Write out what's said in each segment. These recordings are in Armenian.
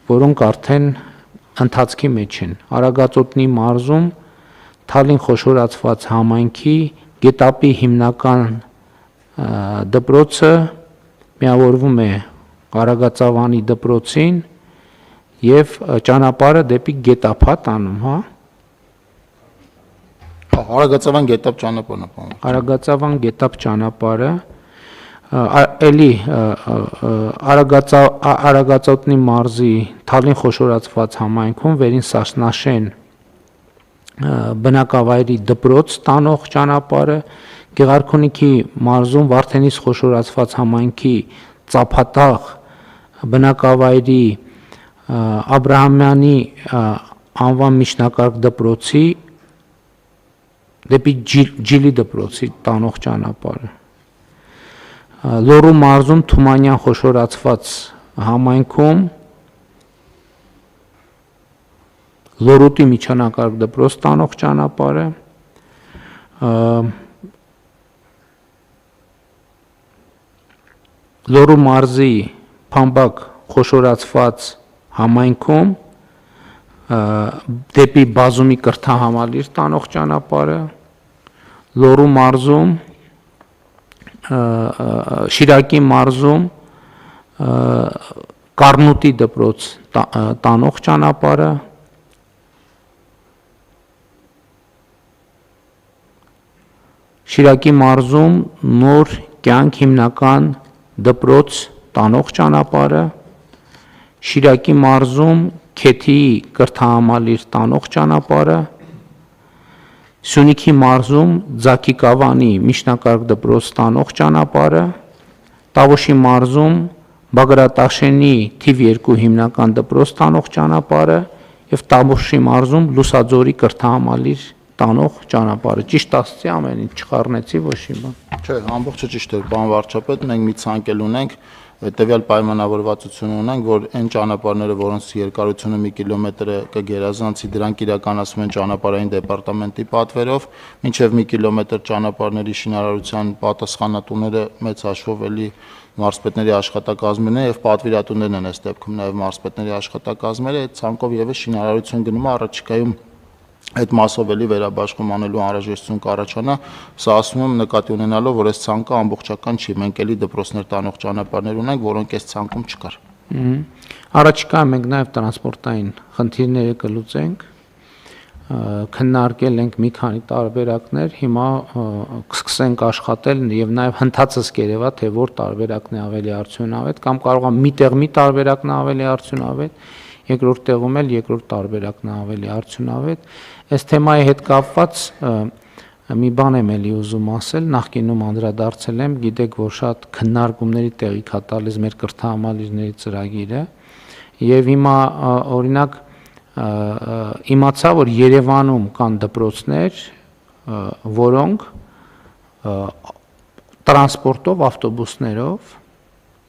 որոնք արդեն ընթացքի մեջ են։ Արագածոտնի մարզում Թալին խոշորացված համայնքի Գետապի հիմնական դպրոցը միավորվում է Արագածավանի դպրոցին եւ ճանապարհը դեպի Գետափ տանում, հա։ Արագածավան Գետափ ճանապարհն է։ Արագածավան Գետափ ճանապարհը էլի Արագածոտնի մարզի Թալին խոշորացված համայնքում Վերին Սասնաշեն բնակավայրի դպրոց տանող ճանապարհը, Գեղարքունիքի մարզում Վարդենիս խոշորացված համայնքի Ծափատաղ բնակավայրի Աբրահամյանի անվան միջնակարգ դպրոցի դեպի Ջիլի դպրոցի տանող ճանապարհը, Լոռու մարզում Թումանյան խոշորացված համայնքում Լոռուտի միջնակարգ դպրոց տանող ճանապարհը, Լոռու մարզի Փամբակ խոշորացված համայնքում դեպի Բազումի կրթահամալիր տանող ճանապարհը, Լոռու մարզում Շիրակի մարզում Կառնուտի դպրոց տանող ճանապարհը, Շիրակի մարզում Նոր կյանք հիմնական դպրոց տանող ճանապարհը, Շիրակի մարզում Քեթիի կրթահամալիր տանող ճանապարհը, Սյունիքի մարզում Ձակիկավանի միջնակարգ դպրոց տանող ճանապարհը, Տավուշի մարզում Բագրատաշենի թիվ 2 հիմնական դպրոց տանող ճանապարհը եւ Տավուշի մարզում Լուսաձորի կրթահամալիր տանող ճանապարհը։ Ճիշտ ասացի, ամեն ինչ չխառնեցի, ոչ մի բան։ Չէ, ամբողջը ճիշտ է, պարոն վարչապետ, մենք մի ցանկել ունենք, հետեւյալ պայմանավորվածություն ունենք, որ այն ճանապարհները, որոնց երկարությունը 1 կիլոմետր է, կգերազանցի, դրանք իրականացվում են ճանապարհային դեպարտամենտի պատվերով, մինչև 1 կիլոմետր ճանապարհների շինարարության պատասխանատուները մեծ հաշվով էլի մարզպետների աշխատակազմերն են եւ պատվիրատուներն են այս դեպքում նաեւ մարզպետների աշխատակազմերը, այդ ցանկով եւս շինարարություն գնում է առաջիկայում այդ մասով էլի վերաբաշխում անելու անհրաժեշտություն կառաջանա, սա ասում եմ նկատի ունենալով, որ այս ցանկը ամբողջական չի, մենք էլի դպրոցներ տանող ճանապարհներ ունենք, որոնք այս ցանկում չկար։ Առաջիկայում մենք նաև տրանսպորտային խնդիրները կլուծենք, քննարկել ենք մի քանի տարբերակներ, հիմա կսկսենք աշխատել եւ նաև հնդածս կերևա, թե որ տարբերակն է ավելի արդյունավետ, կամ կարող է միտեղ մի տարբերակն է ավելի արդյունավետ, երկրորդ տեղում էլ երկրորդ տարբերակն է ավելի արդյունավետ։ Այս թեմայի հետ կապված մի բան եմ էլի ուզում ասել, նախկինում անդրադարձել եմ, գիտեք, որ շատ քննարկումների տեղիք է տալիս մեր կրթահամալիրների ծրագիրը, եւ հիմա օրինակ իմացա, որ Երևանում կան դպրոցներ, որոնք տրանսպորտով, ավտոբուսներով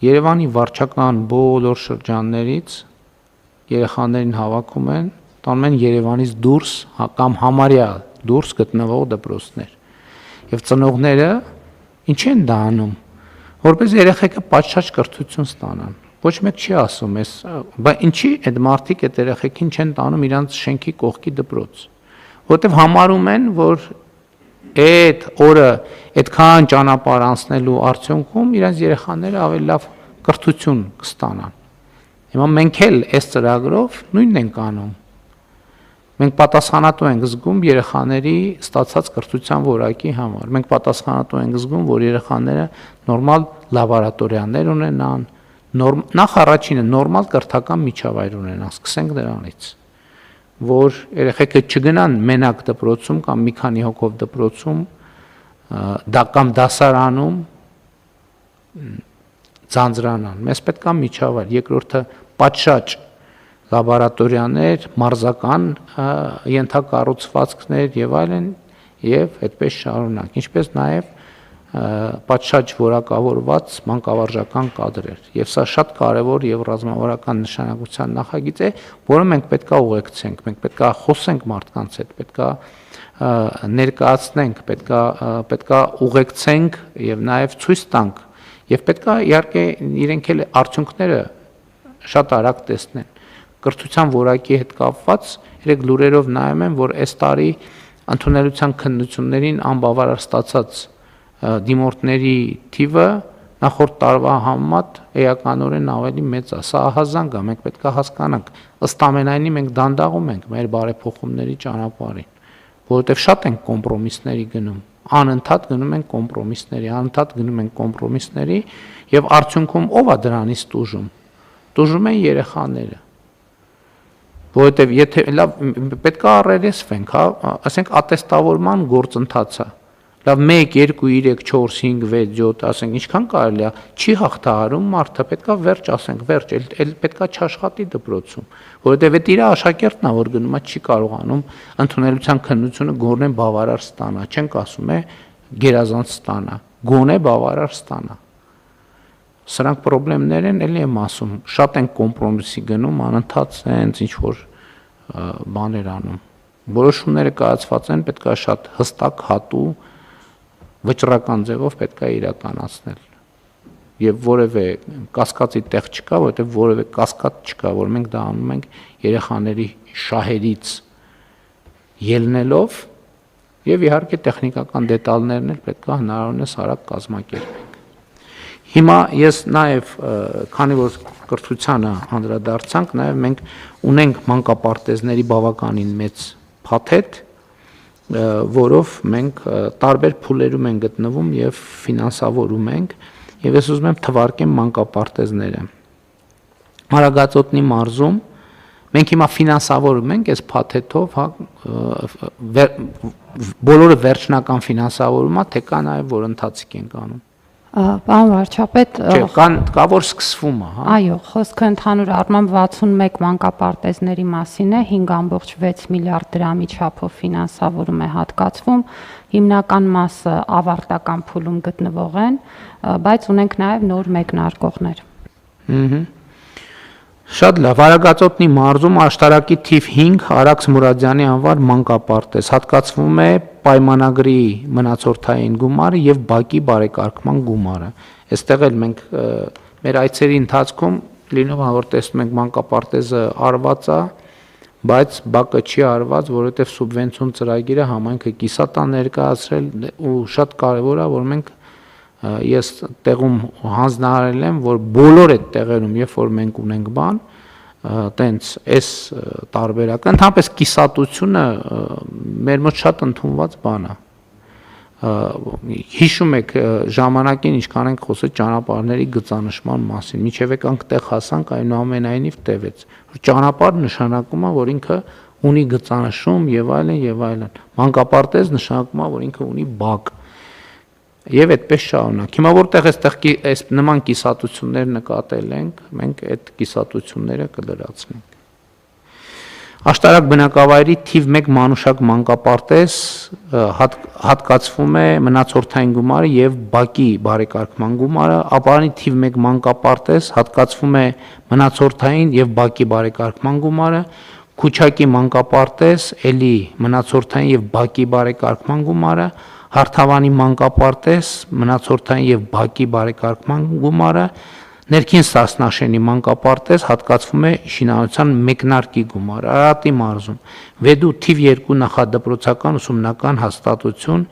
Երևանի վարչական բոլոր շրջաններից երեխաներին հավաքում են, տանում են Երևանից դուրս կամ համարյա դուրս գտնվող դպրոցներ։ Եվ ծնողները ինչ են դա անում, որպես երեխեքը պատշաճ կրթություն ստանան։ Ոչ մեկ չի ասում, բայց ինչի այդ մարդիկ այդ երեխեքին չեն տանում իրանց շենքի կողքի դպրոց, որովհետև համարում են, որ այդ օրը այդքան ճանապարհ անցնելու արդյունքում իրանց երեխաները ավելի լավ կրթություն կստանան։ Հիմա մենք էլ այս ծրագրով նույնն ենք անում։ Մենք պատասխանատու ենք զգում երեխաների ստացած կրթության որակի համար։ Մենք պատասխանատու ենք զգում, որ երեխաները նորմալ լաբորատորիաներ ունենան, նախ առաջինը նորմալ կրթական միջավայր ունենան, սկսենք դրանից, որ երեխեքը չգնան մենակ դպրոցում կամ մի քանի հոգով դպրոցում, կամ դասարանում ձանձրանան։ Մեզ պետք է միջավայր, երկրորդը պատշաճ լաբորատորիաներ, մարզական ենթակառուցվածքներ եւ այլն, եւ այդպես շարունակ, ինչպես նաեւ պատշաճ որակավորված մանկավարժական կադրեր։ Եվ սա շատ կարևոր եւ ռազմավարական նշանակության նախագիծ է, որը մենք պետք է ուղեկցենք, մենք պետք է խոսենք մարդկանց հետ, պետք է ներկայացնենք, պետք է ուղեկցենք եւ նաեւ ցույց տանք, եւ պետք է իհարկե իրենք էլ արդյունքները շատ արագ տեսնեն։ կրթության որակի հետ կապված երեք լուրերով նայում եմ, որ այս տարի ընդունելության քննություններին անբավարար ստացած դիմորդների թիվը նախորդ տարվա համեմատ էականորեն ավելի մեծ է։ Սա ահազանգ է, մենք պետք է հասկանանք։ Ըստ ամենայնի մենք դանդաղում ենք մեր բարեփոխումների ճանապարհին, որովհետև շատ ենք կոմպրոմիսների գնում, անընդհատ գնում ենք կոմպրոմիսների եւ արդյունքում ով է դրանից տուժում։ Տուժում են երեխաները։ Որովհետև եթե լավ պետք է առերեսվենք, հա, ասենք ատեստավորման գործընթացը։ Լավ 1 2 3 4 5 6 7, ասենք ինչքան կարելի է, չի հաղթահարում մարդը, պետք է վերջ ասենք, վերջ, էլ պետք է չաշխատի դպրոցում, որովհետև այդ իր աշակերտն է, որ գնում է չի կարողանում ընդունելության քննությունը գոնե բավարար ստանա, չենք ասում է գերազանց ստանա, գոնե բավարար ստանա։ Սրանք խնդիրներ են, էլի եմ ասում, շատ են կոմպրոմիսի գնում, անընդհատ հենց ինչ որ բաներ անում։ Որոշումները կայացված են, պետք է շատ հստակ, հատու, վճռական ձևով պետք է իրականացնել։ Եվ որևէ կասկածի տեղ չկա, որովհետև որևէ կասկած չկա, որ մենք դա անում ենք երեխաների շահերից ելնելով եւ իհարկե տեխնիկական դետալներն էլ պետք է հնարավորինս արագ կազմակերպենք։ Հիմա ես նաև, քանի որ կրթությանը անդրադարձանք, նաև մենք ունենք մանկապարտեզների բավականին մեծ փաթեթ, որով մենք տարբեր փուլերում ենք գտնվում եւ ֆինանսավորում ենք, եւ ես ուզում եմ թվարկեմ մանկապարտեզները։ Արագածոտնի մարզում մենք հիմա ֆինանսավորում ենք այս փաթեթով, հա, բոլորը վերջնական ֆինանսավորումա, թե կա նաև որ ընթացիկ ենք անում։ Պարոն վարչապետ, կա որ սկսվում է, հա։ Այո, խոսքը ընդհանուր առմամբ 61 մանկապարտեզների մասին է, 5.6 միլիարդ դրամի չափով ֆինանսավորում է հատկացվում, հիմնական մասը ավարտական փուլում գտնվող են, բայց ունենք նաև նոր մեկնարկողներ։ Շատ լավ, Արագածոտնի մարզում աշտարակի թիվ 5 Արաքս Մուրադյանի անվան մանկապարտեզ հատկացվում է պայմանագրի մնացորդային գումարը եւ բակի բարեկարգման գումարը։ Այստեղ էլ մենք մեր այցերի ընթացքում լինում է որ տեսնում ենք մանկապարտեզը արված է, բայց բակը չի արված, որովհետեւ սուբվենցիոն ծրագիրը համայնքը կիսատ է ներկայացրել ու շատ կարեւոր է որ մենք ես տեղում հանձնարարել եմ, որ բոլոր այդ տեղերում, երբ որ մենք ունենք բան, տենց այս տարբերակը, ընդհանրապես կիսատությունը մեր մոտ շատ ընդունված բան է։ Հիշում եք ժամանակին ինչքան ենք խոսել ճանապարհների գծանշման մասին, միջև եկանք տեղ հասանք, այնուամենայնիվ տևեց։ Ճանապարհ նշանակում է, որ ինքը ունի գծանշում եւ այլն եւ այլն։ Մանկապարտեզ նշանակում է, որ ինքը ունի բակ։ Եվ այդպես շարունակ։ Հիմա որտեղ այս նման կիսատություններ նկատել ենք, մենք այդ կիսատությունները կլրացնենք։ Աշտարակ բնակավայրի թիվ 1 մանուշակ մանկապարտեզ հատկացվում է մնացորդային գումարը եւ բակի բարեկարգման գումարը, ապարանի թիվ 1 մանկապարտեզ հատկացվում է մնացորդային եւ բակի բարեկարգման գումարը, Քուչակի մանկապարտեզ էլի մնացորդային եւ բակի բարեկարգման գումարը, Հարթավանի մանկապարտեզ մնացորդային եւ բակի բարեկարգման գումարը, Ներքին Սասնաշենի մանկապարտեզ հատկացվում է շինարարության մեկնարկի գումարը, Արարատի մարզում Վեդու թիվ 2 նախադպրոցական ուսումնական հաստատություն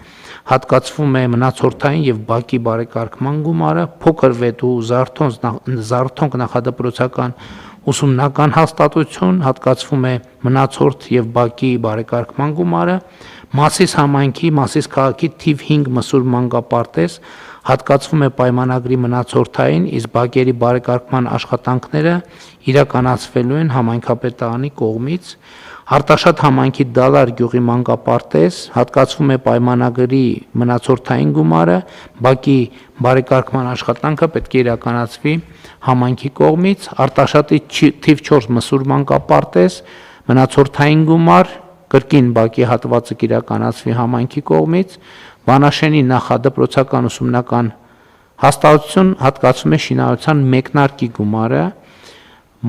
հատկացվում է մնացորդային եւ բակի բարեկարգման գումարը, Փոքր Վեդու Զարթոնք նախադպրոցական ուսումնական հաստատություն հատկացվում է մնացորդ եւ բակի բարեկարգման գումարը, Մասիս համայնքի, Մասիս քաղաքի թիվ 5 մսուր մանկապարտեզ հատկացվում է պայմանագրի մնացորդային, իսկ բակերի բարեկարգման աշխատանքները իրականացվելու են համայնքապետարանի կողմից, Արտաշատ համայնքի Դալար գյուղի մանկապարտեզ հատկացվում է պայմանագրի մնացորդային գումարը, բակի բարեկարգման աշխատանքը պետք է իրականացվի համայնքի կողմից, Արտաշատի թիվ 4 մսուր մանկապարտեզ մնացորդային գումար կրկին բակի հատվածը կիրականացվի համայնքի կողմից, Վանաշենի նախադպրոցական ուսումնական հաստատություն հատկացվում է շինարարության մեկնարկի գումարը,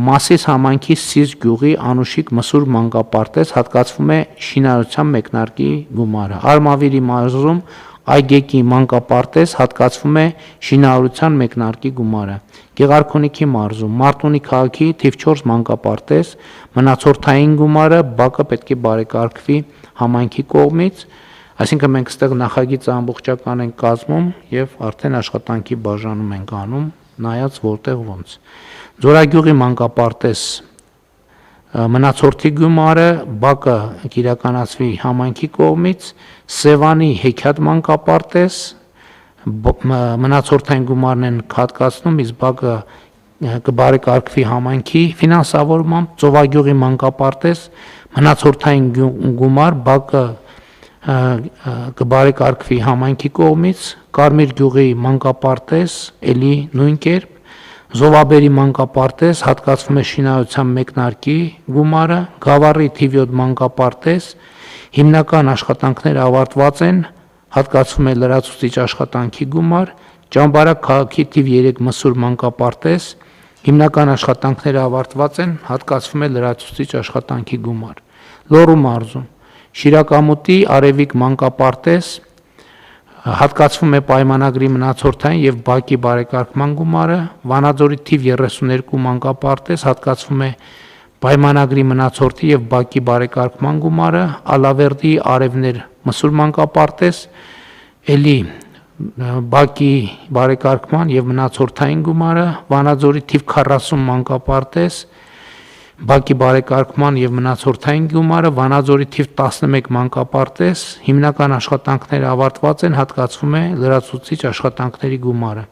Մասիս համայնքի Սիզ գյուղի Անուշիկ մսուր մանկապարտեզ հատկացվում է շինարարության մեկնարկի գումարը, Արմավիրի մարզում Այգեկի մանկապարտեզ հատկացվում է շինարարության մեկնարկի գումարը։ Գեղարքունիքի մարզում Մարտունի քաղաքի թիվ 4 մանկապարտեզ մնացորդային գումարը բակը պետք է բարեկարգվի համայնքի կողմից, այսինքն մենք այստեղ նախագիծ ամբողջական ենք կազմում եւ արդեն աշխատանքի բաժանում ենք անում, նայած որտեղ ոնց։ Ձորագյուղի մանկապարտեզ մնացորդի գումարը բակը կիրականացվի համայնքի կողմից, Սևանի հեքիաթ մանկապարտեզ մնացորդային գումարն են հատկացնում, իսկ բակը կբարեկարգվի համայնքի ֆինանսավորմամբ, Ծովագյուղի մանկապարտեզ մնացորդային գումար բակը կբարեկարգվի համայնքի կողմից, Կարմիր գյուղի մանկապարտեզ էլի նույն կերպ, Զովաբերի մանկապարտեզ հատկացվում է շինարարության մեկնարկի գումարը, Գավառի թիվ 7 մանկապարտեզ հիմնական աշխատանքները ավարտված են, հատկացվում է լրացուցիչ աշխատանքի գումար, Ճամբարակ քաղաքի թիվ 3 Մսուր մանկապարտեզ հիմնական աշխատանքները ավարտված են, հատկացվում է լրացուցիչ աշխատանքի գումար։ Լոռու մարզում Շիրակամուտի Արևիկ մանկապարտեզ հատկացվում է պայմանագրի մնացորդային եւ բակի բարեկարգման գումարը, Վանաձորի թիվ 32 մանկապարտեզ հատկացվում է պայմանագրի մնացորդի եւ բակի բարեկարգման գումարը, Ալավերդի Արևներ Մսուր մանկապարտեզ էլի բակի բարեկարգման եւ մնացորդային գումարը, Վանաձորի թիվ 40 մանկապարտեզ բակի բարեկարգման եւ մնացորդային գումարը, Վանաձորի թիվ 11 մանկապարտեզ հիմնական աշխատանքները ավարտված են, հատկացվում է լրացուցիչ աշխատանքների գումարը։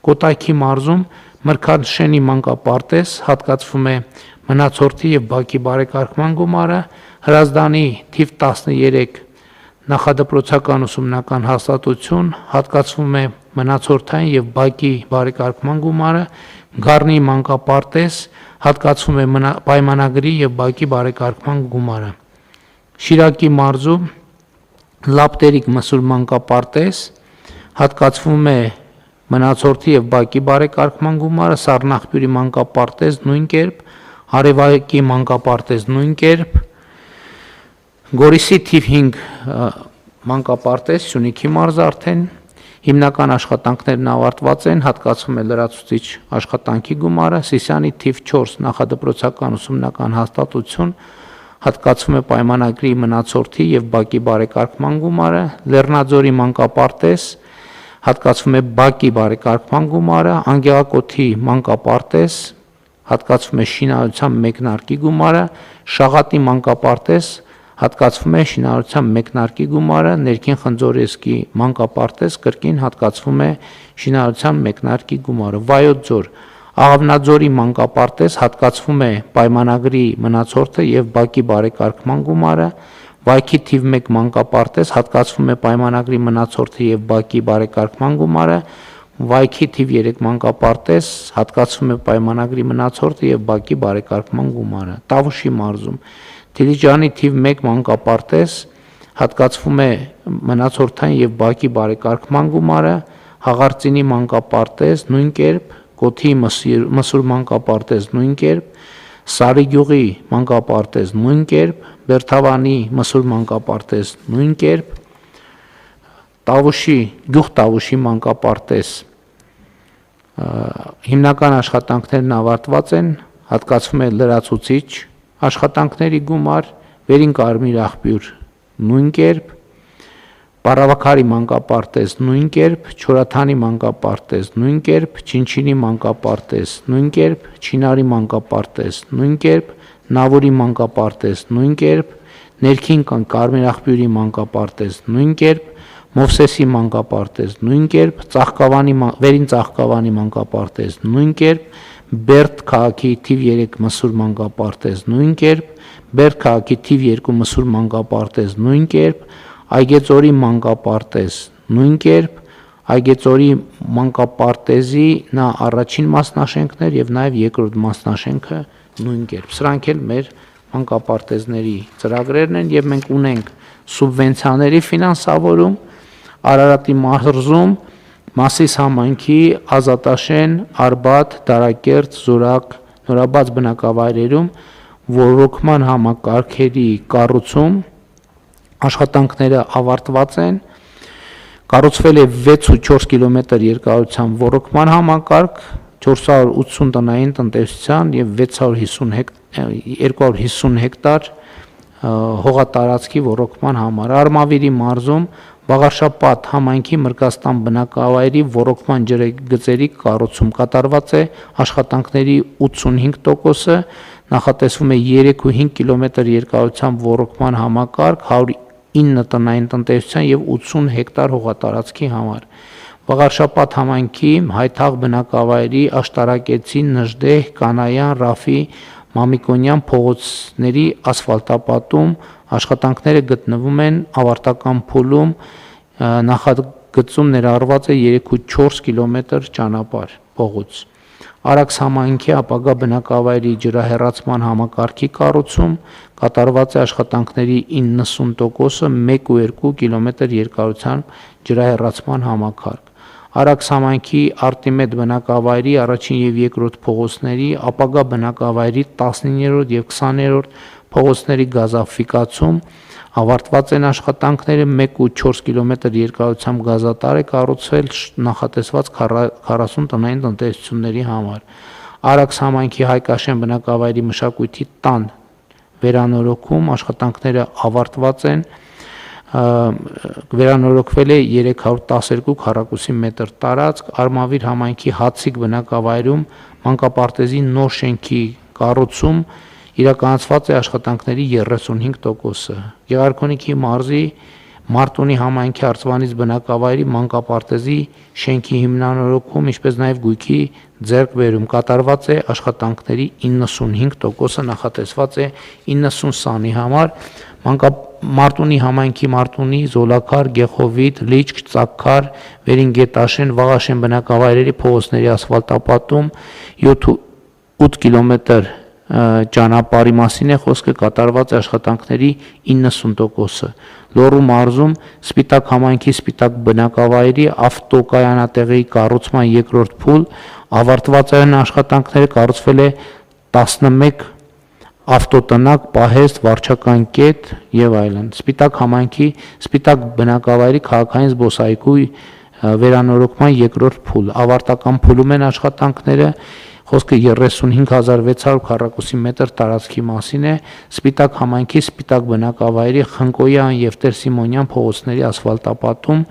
Կոտայքի մարզում Մրգաշենի մանկապարտեզ հատկացվում է մնացորդի եւ բակի բարեկարգման գումարը, Հրազդանի թիվ 13 նախադպրոցական ուսումնական հաստատություն հատկացվում է մնացորդային եւ բակի բարեկարգման գումարը, Գառնի մանկապարտեզ հատկացվում է պայմանագրի եւ բակի բարեկարգման գումարը։ Շիրակի մարզում Լապտերիկ Մսուր մանկապարտեզ հատկացվում է մնացորդի եւ բակի բարեկարգման գումարը, Սառնախբյուրի մանկապարտեզ նույն կերպ, Արևայեկի մանկապարտեզ նույն կերպ, Գորիսի թիվ 5 մանկապարտեզ Սյունիքի մարզ արդեն հիմնական աշխատանքներն ավարտված են, հատկացվում է լրացուցիչ աշխատանքի գումարը, Սիսիանի թիվ 4 նախադպրոցական ուսումնական հաստատություն հատկացվում է պայմանագրի մնացորդի եւ բակի բարեկարգման գումարը, Լեռնաձորի մանկապարտեզ հատկացվում է բակի բարեկարգման գումարը, Անգեղակոթի մանկապարտեզ հատկացվում է շինարարության մեկնարկի գումարը, Շաղատի մանկապարտեզ հատկացվում է շինարարության մեկնարկի գումարը, Ներքին Խնձորեսկի մանկապարտեզ կրկին հատկացվում է շինարարության մեկնարկի գումարը, Վայոց ձոր Աղավնաձորի մանկապարտեզ հատկացվում է պայմանագրի մնացորդը եւ բակի բարեկարգման գումարը, Վայքի թիվ 1 մանկապարտեզ հատկացվում է պայմանագրի մնացորդը եւ բակի բարեկարգման գումարը, Վայքի թիվ 3 մանկապարտեզ հատկացվում է պայմանագրի մնացորդը եւ բակի բարեկարգման գումարը։ Տավուշի մարզում Դիլիջանի թիվ 1 մանկապարտեզ հատկացվում է մնացորդային եւ բակի բարեկարգման գումարը, Հաղարծինի մանկապարտեզ նույն կերպ, Կոթի Մսուր մանկապարտեզ նույն կերպ, Սարիգյուղի մանկապարտեզ նույն կերպ, Բերթավանի Մսուր մանկապարտեզ նույն կերպ, Գյուղ Տավուշի մանկապարտեզ հիմնական աշխատանքներն ավարտված են, հատկացվում է լրացուցիչ աշխատանքների գումար, Վերին Կարմիր աղբյուր նույն կերպ, Պարավաքարի մանկապարտեզ նույն կերպ, Չորաթանի մանկապարտեզ նույն կերպ, Չինչինի մանկապարտեզ նույն կերպ, Չինարի մանկապարտեզ նույն կերպ, Նավուրի մանկապարտեզ նույն կերպ, Ներքին Կարմիր աղբյուրի մանկապարտեզ նույն կերպ, Մովսեսի մանկապարտեզ նույն կերպ, Վերին Ծաղկավանի մանկապարտեզ նույն կերպ, Բերդ քաղաքի թիվ 3 Մսուր մանկապարտեզ նույն կերպ, Բերդ քաղաքի թիվ 2 Մսուր մանկապարտեզ նույն կերպ, Այգեծորի մանկապարտեզ նույն կերպ, Այգեծորի մանկապարտեզի նա առաջին մասնաշենքներ եւ նաեւ երկրորդ մասնաշենքը նույն կերպ։ Սրանք էլ մեր մանկապարտեզների ծրագրերն են եւ մենք ունենք սուբվենցիաների ֆինանսավորում Արարատի մարզում Մասիս համայնքի Ազատաշեն, Արբաթ, Դարակերտ, Զորակ, Նորաբաց բնակավայրերում ոռոգման համակարգերի կառուցում աշխատանքները ավարտված են, Կառուցվել է 6.4 կիլոմետր երկարությամբ ոռոգման համակարգ, 480 տնային տնտեսության եւ 250 հեկտար հողատարածքի ոռոգման համար։ Արմավիրի մարզում Բաղարշապատ համայնքի Մրգաստան բնակավայրի ոռոգման ջրագծերի կառուցում կատարված է, աշխատանքների 85%-ը, նախատեսվում է 3.5 կիլոմետր երկարությամբ ոռոգման համակարգ 109 տնային տնտեսության եւ 80 հեկտար հողատարածքի համար։ Բաղարշապատ համայնքի Հայթաղ բնակավայրի Աշտարակեցի, Նժդեհ, Կանայան, Ռաֆի, Մամիկոնյան փողոցների ասֆալտապատում աշխատանքները գտնվում են ավարտական փուլում, նախագծում ներառված է 3.4 կիլոմետր ճանապարհ փողոց։ Արաքս համայնքի ապագա բնակավայրի ջրահեռացման համակարգի կառուցում կատարված է աշխատանքների 90%-ը 1.2 կիլոմետր երկարությամբ ջրահեռացման համակարգ։ Արաքս համայնքի Արտիմեդ բնակավայրի առաջին եւ երկրորդ փողոցների ապագա բնակավայրի 19-րդ եւ 20-րդ փողոցների գազաֆիկացում ավարտված են աշխատանքները 1.4 կիլոմետր երկարությամբ գազատար է կառուցվել նախատեսված 40 տնային տնտեսությունների համար։ Արաքս համայնքի Հայկաշեն բնակավայրի մշակույթի տան վերանորոգում աշխատանքները ավարտված են, վերանորոգվել է 312 քառակուսի մետր տարածք, Արմավիր համայնքի Հացիկ բնակավայրում մանկապարտեզի նոր շենքի կառուցում իրականացված է աշխատանքների 35%-ը։ Գեղարքունիքի մարզի Մարտունի համայնքի Արծվանից բնակավայրի մանկապարտեզի շենքի հիմնանորոգում, ինչպես նաև գույքի ձեռքբերում կատարված է աշխատանքների 95%-ը, նախատեսված է 90 սանի համար։ Մարտունի համայնքի Մարտունի, Զոլաքար, Գեխովիտ, Լիճք, Ծակքար, Վերինգետաշեն, Վաղաշեն բնակավայրերի փողոցների ասֆալտապատում 8 կիլոմետր ճանապարհի մասին է խոսքը, կատարված է աշխատանքների 90%-ը։ Լոռու մարզում Սպիտակ համայնքի Սպիտակ բնակավայրի ավտոկայանատեղի կառուցման երկրորդ փուլ ավարտված են աշխատանքները, կառուցվել է 11 ավտոտնակ, պահեստ, վարչական կետ եւ այլն։ Սպիտակ համայնքի Սպիտակ բնակավայրի քաղաքային զբոսայգու վերանորոգման երկրորդ փուլ ավարտական փուլում են աշխատանքները, խոսքը 35600 քառակուսի մետր տարածքի մասին է։ Սպիտակ համայնքի Սպիտակ բնակավայրի Խնկոյան եւ Տեր-Սիմոնյան փողոցների ասֆալտապատում,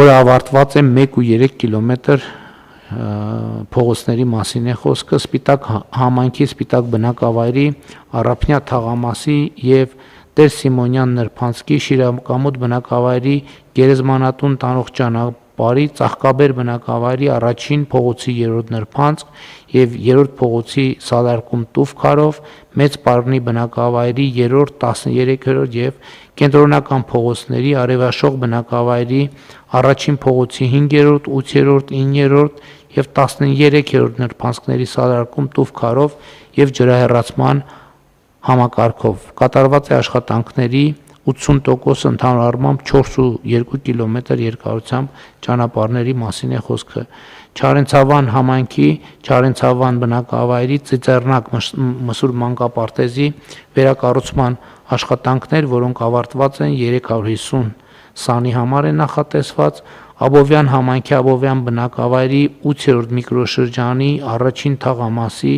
որը ավարտված է 1.3 կիլոմետր փողոցների մասին է խոսքը, Սպիտակ համայնքի Սպիտակ բնակավայրի Առափնյա թաղամասի եւ Տեր-Սիմոնյան Նրբանցքի Շիրակամուտ բնակավայրի Գերեզմանատուն տանող ճանապարհի Ծաղկաբեր բնակավայրի առաջին փողոցի 3-րդ նրբանցք եւ 3-րդ փողոցի Սալարկում Տուֆքարով, Մեծ Պարնի բնակավայրի 3-րդ, 13-րդ եւ կենտրոնական փողոցների Արևաշող բնակավայրի առաջին փողոցի 5-րդ, 8-րդ, 9-րդ եւ 13-րդ նրբանցքների Սալարկում Տուֆքարով եւ ջրահեռացման համակարգով կատարված է աշխատանքների 80% ընդհանուր առմամբ 4.2 կիլոմետր երկարությամբ ճանապարհների մասին է խոսքը։ Չարենցավան համայնքի Չարենցավան բնակավայրի Ծիծեռնակ մսուր մանկապարտեզի վերակառուցման աշխատանքներ, որոնք ավարտված են 350 սանի համար է նախատեսված։ Աբովյան համայնքի Աբովյան բնակավայրի 8-րդ միկրոշրջանի առաջին թաղամասի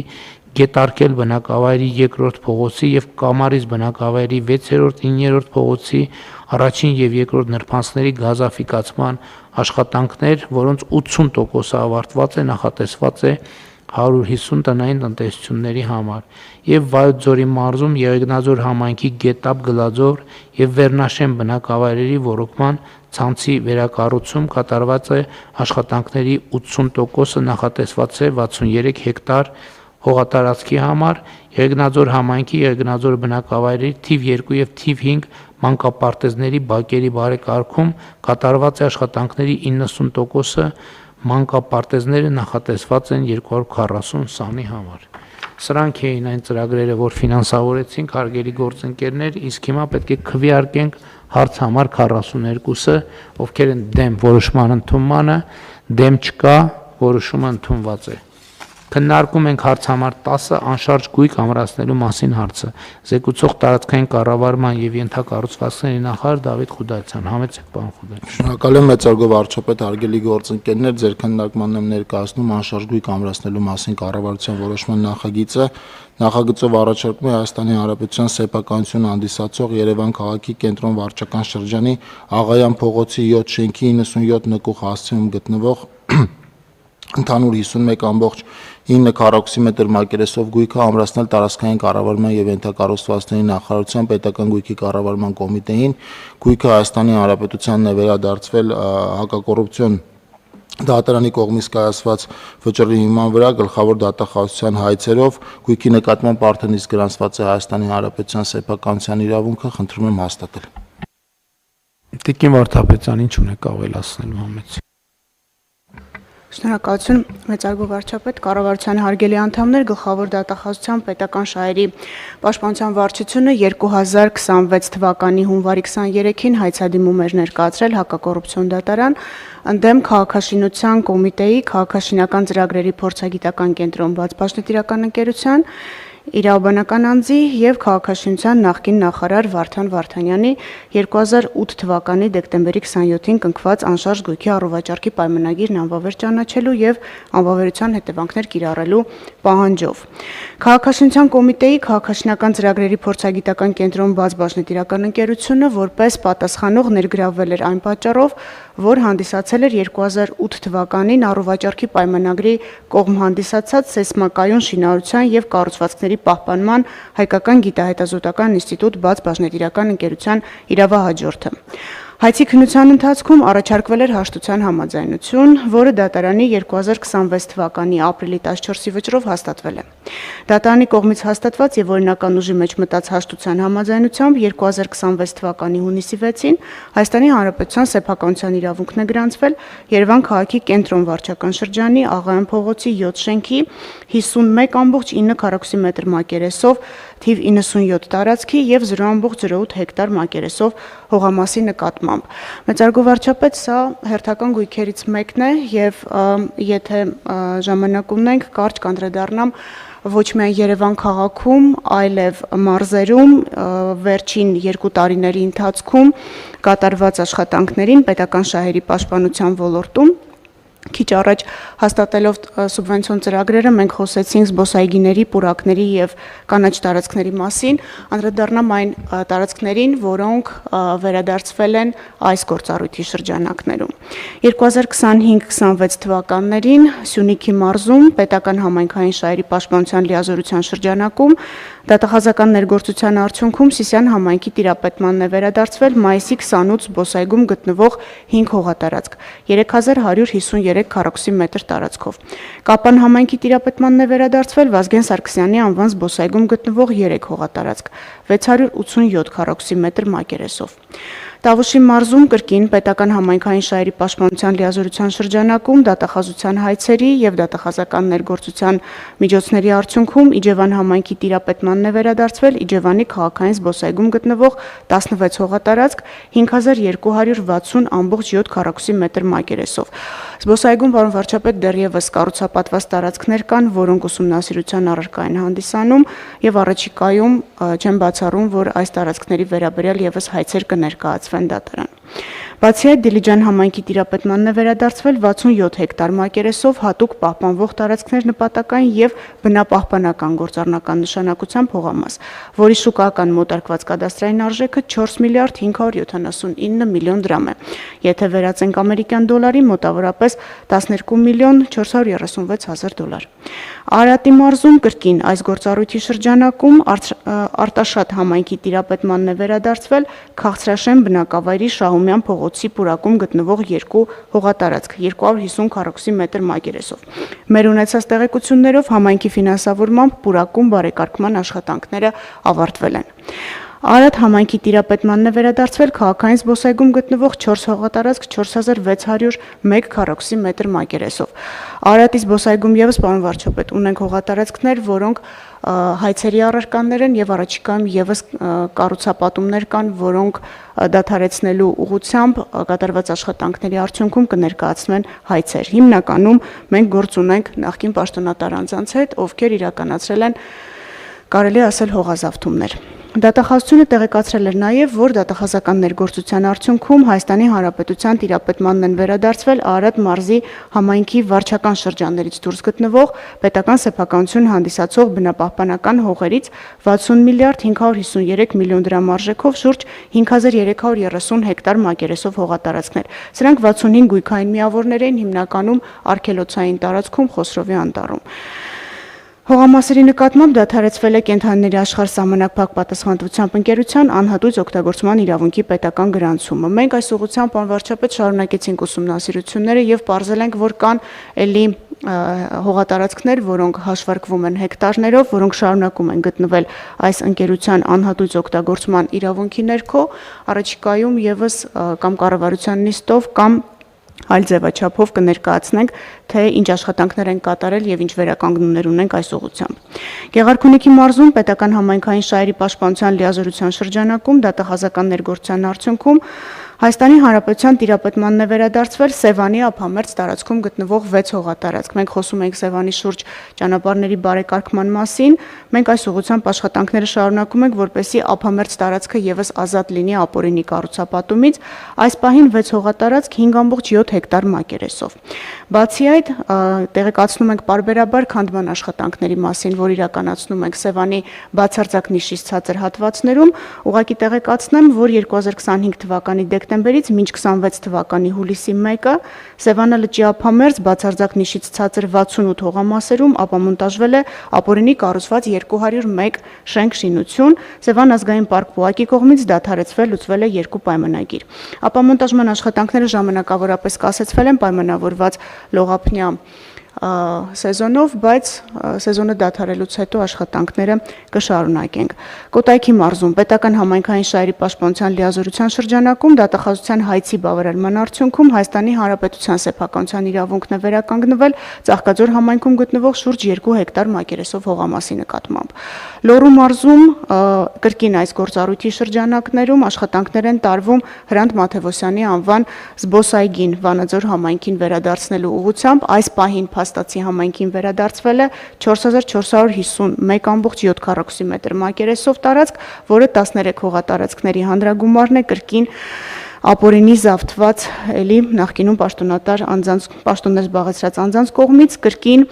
Գետարկել բնակավայրի 2-րդ փողոցի եւ Կամարից բնակավայրի 6-րդ, 9-րդ փողոցի առաջին եւ երկրորդ նրբանցքների գազաֆիկացման աշխատանքներ, որոնց 80%-ը ավարտված է, նախատեսված է 150 տնային տնտեսությունների համար, եւ Վայոց-Ձորի մարզում Եղեգնաձոր համայնքի Գետապ, Գլաձոր եւ Վերնաշեն բնակավայրերի ոռոգման ցանցի վերակառուցում կատարված է աշխատանքների 80%-ը, նախատեսված է 63 հեկտար հողատարածքի համար։ Եղեգնաձոր համայնքի Եղեգնաձոր բնակավայրի թիվ 2 եւ թիվ 5 մանկապարտեզների բակերի բարեկարգում կատարված է աշխատանքների 90%-ը, մանկապարտեզները նախատեսված են 240 սանի համար։ Սրանք էին այն ծրագրերը, որ ֆինանսավորեցինք, հարգելի գործընկերներ, իսկ հիմա պետք է քվեարկենք հարց համար 42-ը, ովքեր են դեմ որոշման ընդունմանը, դեմ չկա, որոշումը ընդունված է։ Քննարկում ենք հարց համար 10 անշարժ գույք ամրացնելու մասին հարցը։ Զեկուցող տարածքային կառավարման եւ ենթակառուցվածքների նախարար Դավիթ Խուդայցյան, համեցեք պարոն Խուդայցյան։ Շնորհակալ եմ մեծարգո վարչապետ, հարգելի գործընկերներ, ձեր քննարկմանն եմ ներկայացնում անշարժ գույք ամրացնելու մասին կառավարության որոշման նախագիծը։ Նախագծով առաջարկում է Հայաստանի Հանրապետության սեփականություն հանդիսացող Երևան քաղաքի կենտրոն վարչական շրջանի Աղայան փողոցի 7 շենքի 97 նկուղ հասցեում գտնվող ընդհանուր 51.9 քառակուսիմետր մակերեսով գույքը ամրացնել տարածքային կառավարման եւ ենթակառուցվածքների նախարարության պետական գույքի կառավարման կոմիտեին։ Գույքը Հայաստանի Հանրապետությանն է վերադարձվել հակակոռուպցիոն դատարանի կողմից կայացված վճռի հիման վրա գլխավոր դատախազության հայցերով գույքի նկատմամբ արդեն իսկ գրանցված է Հայաստանի Հանրապետության սեփականության իրավունքը, խնդրում եմ հաստատել։ Տիկին Վարդապետյան, ինչ ունեք ավելացնելու համեց։ Շնորհակալություն մեծարգո վարչապետ, կառավարության հարգելի անդամներ, գլխավոր դատախազության պետական շահերի պաշտպանության վարչությունը 2026 թվականի հունվարի 23-ին հայցադիմում էր ներկայացրել հակակոռուպցիոն դատարան ընդդեմ քաղաքաշինության կոմիտեի քաղաքաշինական ծրագրերի փորձագիտական կենտրոն բաց բաժնետիրական ընկերության իրավաբանական անձի եւ քաղաքաշինության նախկին նախարար Վարդան Վարդանյանի 2008 թվականի դեկտեմբերի 27-ին կնքված անշարժ գույքի առողջարքի պայմանագիրն անվավեր ճանաչելու եւ անվավերության հետևանքներ կիրառելու պահանջով։ Քաղաքաշինության կոմիտեի քաղաքաշինական ծրագրերի փորձագիտական կենտրոն բաց բաժնետիրական ընկերությունը որպես պատասխանող ներգրավվել էր այն պատճառով, որ հանդիսացել էր 2008 թվականին առողջարքի պայմանագրի կողմ հանդիսացած սեյսմակայուն շինարարության եւ կառուցվածքների պահպանման հայկական գիտահետազոտական ինստիտուտ բաց բաժնետիրական ընկերության իրավահաջորդը։ Հայցի քննության ընթացքում առաջարկվել էր հաշտության համաձայնություն, որը դատարանի 2026 թվականի ապրիլի 14-ի վճռով հաստատվել է։ Դատարանի կողմից հաստատված եւ օրինական ուժի մեջ մտած հաշտության համաձայնությամբ 2026 թվականի հունիսի 6-ին Հայաստանի Հանրապետության սեփականության իրավունքն է գրանցվել Երևան քաղաքի կենտրոն վարչական շրջանի Աղայան փողոցի 7 շենքի 51.9 քառակուսիմետր մակերեսով թիվ 97 տարածքի եւ 0.08 հեկտար մակերեսով հողամասի նկատմամբ։ Մեծարգո վարչապետ, սա հերթական գույքերից մեկն է եւ եթե ժամանակ ունենք, կարճ կանդրադառնամ ոչ միայն Երևան քաղաքում, այլև մարզերում վերջին 2 տարիների ընթացքում կատարված աշխատանքներին պետական շահերի պաշտպանության ոլորտում։ Քիչ առաջ հաստատելով սուբվենցիոն ծրագրերը մենք խոսեցինք զբոսայգիների, պուրակների եւ կանաչ տարածքների մասին, անդրադառնամ այն տարածքներին, որոնք վերադարձվել են այս գործառույթի շրջանակներում։ 2025-26 թվականներին Սյունիքի մարզում պետական համայնքային շահերի պաշտպանության լիազորության շրջանակում դատախազական ներգործության արդյունքում Սիսիան համայնքի տիրապետմանն է վերադարձվել մայիսի 28 զբոսայգում գտնվող 5 հողատարածք 3153 քառակուսիմետր տարածքով։ Կապան համայնքի տիրապետմանն է վերադարձվել Վազգեն Սարգսյանի անվան զբոսայգում գտնվող 3 հողատարածք 687 քառակուսիմետր մակերեսով։ Տավուշի մարզում կրկին պետական համայնքային շահերի պաշտպանության լիազորության շրջանակում դատախազության հայցերի եւ դատախազական ներգործության միջոցների արդյունքում Իջևան համայնքի տիրապետմանն է վերադարձվել Իջևանի քաղաքային զբոսայգում գտնվող 16 հողատարածք 5260.7 քառակուսիմետր մակերեսով։ Զբոսայգում, պարոն վարչապետ, դեռևս կառուցապատված տարածքներ կան, որոնք ուսումնասիրության առարկա են հանդիսանում եւ առաջիկայում չեմ բացառում, որ այս տարածքների վերաբերյալ եւս հայցեր կներկայացվեն դատարան։ Բացի այդ, Դիլիջան համայնքի տիրապետմանն է վերադարձվել 67 հեկտար մակերեսով հատուկ պահպանվող տարածքներ նպատակային եւ բնապահպանական գործառնական նշանակությամբ հողամաս, որի շուկայական մոտարկված կադաստրային արժեքը 4 միլիարդ 579 միլիոն դրամ է։ Եթե վերածենք ամերիկյան դոլարի, մոտավորապես 12 միլիոն 436 հազար դոլար։ Արարատի մարզում կրկին այս գործառույթի շրջանակում Արտաշատ համայնքի տիրապետմանն է վերադարձվել Քաղցրաշեն բնակավայրի Շահումյան փողոցի պուրակում գտնվող 2 հողատարածք 250 քառակուսիմետր մակերեսով։ Մեր ունեցած տեղեկություններով համայնքի ֆինանսավորմամբ պուրակում բարեկարգման աշխատանքները ավարտվել են։ Արարատ համայնքի տիրապետմանն է վերադարձվել քաղաքային զբոսայգում գտնվող 4 հողատարածք 4601 քառակուսիմետր մակերեսով։ Արարատի զբոսայգում եւս, պարոն վարչապետ, ունենք հողատարածքներ, որոնք հայցերի առարկաներ են եւ առաջիկայում եւս կառուցապատումներ կան, որոնք դադարեցնելու ուղղությամբ կատարված աշխատանքների արդյունքում կներկայացնեն հայցեր։ Հիմնականում մենք գործ ունենք նախկին պաշտոնատար անձանց հետ, ովքեր իրականացրել են կարելի ասել հողազավթումներ։ Դատախազությունը տեղեկացրել էր նաև, որ դատախազական ներգործության արդյունքում Հայաստանի Հանրապետության տիրապետմանն են վերադարձվել Արարատ մարզի համայնքի վարչական շրջաններից դուրս գտնվող պետական սեփականություն հանդիսացող բնապահպանական հողերից 60 միլիարդ 553 միլիոն դրամ արժեքով շուրջ 5330 հեկտար մակերեսով հողատարածքներ։ Սրանք 65 գույքային միավորներ էին, հիմնականում արգելոցային տարածքում Խոսրովի անտառում։ Հողամասերի նկատմամբ դադարեցվել է Կենդանիների աշխարհ սահմանափակ պատասխանատվությամբ ընկերության անհատույց օգտագործման իրավունքի պետական գրանցումը։ Մենք այս ուղղությամբ անվարչապետ շարունակեցինք ուսումնասիրությունները եւ պարզել ենք, որ կան ելի հողատարածքներ, որոնք հաշվարկվում են հեկտարներով, որոնք շարունակում են գտնվել այս ընկերության անհատույց օգտագործման իրավունքի ներքո, առաջիկայում եւս կամ կառավարության նիստով կամ այլ ձևաչափով կներկայացնենք, թե ինչ աշխատանքներ են կատարել եւ ինչ վերականգնումներ ունենք այս ուղղությամբ։ Գեղարքունիքի մարզում պետական համայնքային շահերի պաշտպանության լիազորության շրջանակում դատախազական ներգործության արդյունքում Հայաստանի Հանրապետության տիրապետմանն է վերադարձվել Սևանի ափամերձ տարածքում գտնվող 6 հողատարածք։ Մենք խոսում ենք Սևանի շուրջ ճանապարհների բարեկարգման մասին։ Մենք այս ուղղությամբ աշխատանքները շարունակում ենք, որպեսզի ափամերձ տարածքը եւս ազատ լինի ապօրինի կառուցապատումից։ Այս պահին 6 հողատարածք 5.7 հեկտար մակերեսով։ Բացի այդ, տեղեկացնում ենք պարբերաբար քանդման աշխատանքների մասին, որ իրականացնում ենք Սևանի բացարձակ նիշից ցածր հատվածներում։ Ուղղակի տեղեկացնեմ, որ 2025 թվականի դեկտեմբերից մինչ 26 թվականի հուլիսի 1-ը Սևանա լճի ափամերձ բացարձակ նիշից ցածր 68 հողամասերում ապամոնտաժվել է ապօրինի կառուցված 201 շենք-շինություն, Սևան ազգային պարկ ՊՈԱԿ-ի կողմից դադարեցվել լուծվել է 2 պայմանագիր։ Ապամոնտաժման աշխատանքները ժամանակավորապես կասեցվել են պայմանավորված լողափնյա սեզոնով, բայց սեզոնը դադարելուց հետո աշխատանքները կշարունակենք։ Կոտայքի մարզում պետական համայնքային շահերի պաշտպանության լիազորության շրջանակում դատախազության հայցի բավարարման արդյունքում Հայաստանի Հանրապետության սեփականության իրավունքն է վերականգնվել Ծաղկաձոր համայնքում գտնվող շուրջ 2 հեկտար մակերեսով հողամասի նկատմամբ։ Լոռու մարզում կրկին այս գործառույթի շրջանակներում աշխատանքներ են տարվում Հրանտ Մաթևոսյանի անվան զբոսայգին Վանաձոր համայնքին վերադարձնելու ուղղությամբ։ Այս պահին Փաստացի համայնքին վերադարձվել է 4451.7 քառակուսի մետր մակերեսով տարածք, որը 13 հողատարածքների հանրագումարն է կրկին ապօրինի զավթված էլի նախկինում պաշտոնատար անձանց պաշտոններ զբաղեցրած անձանց կողմից կրկին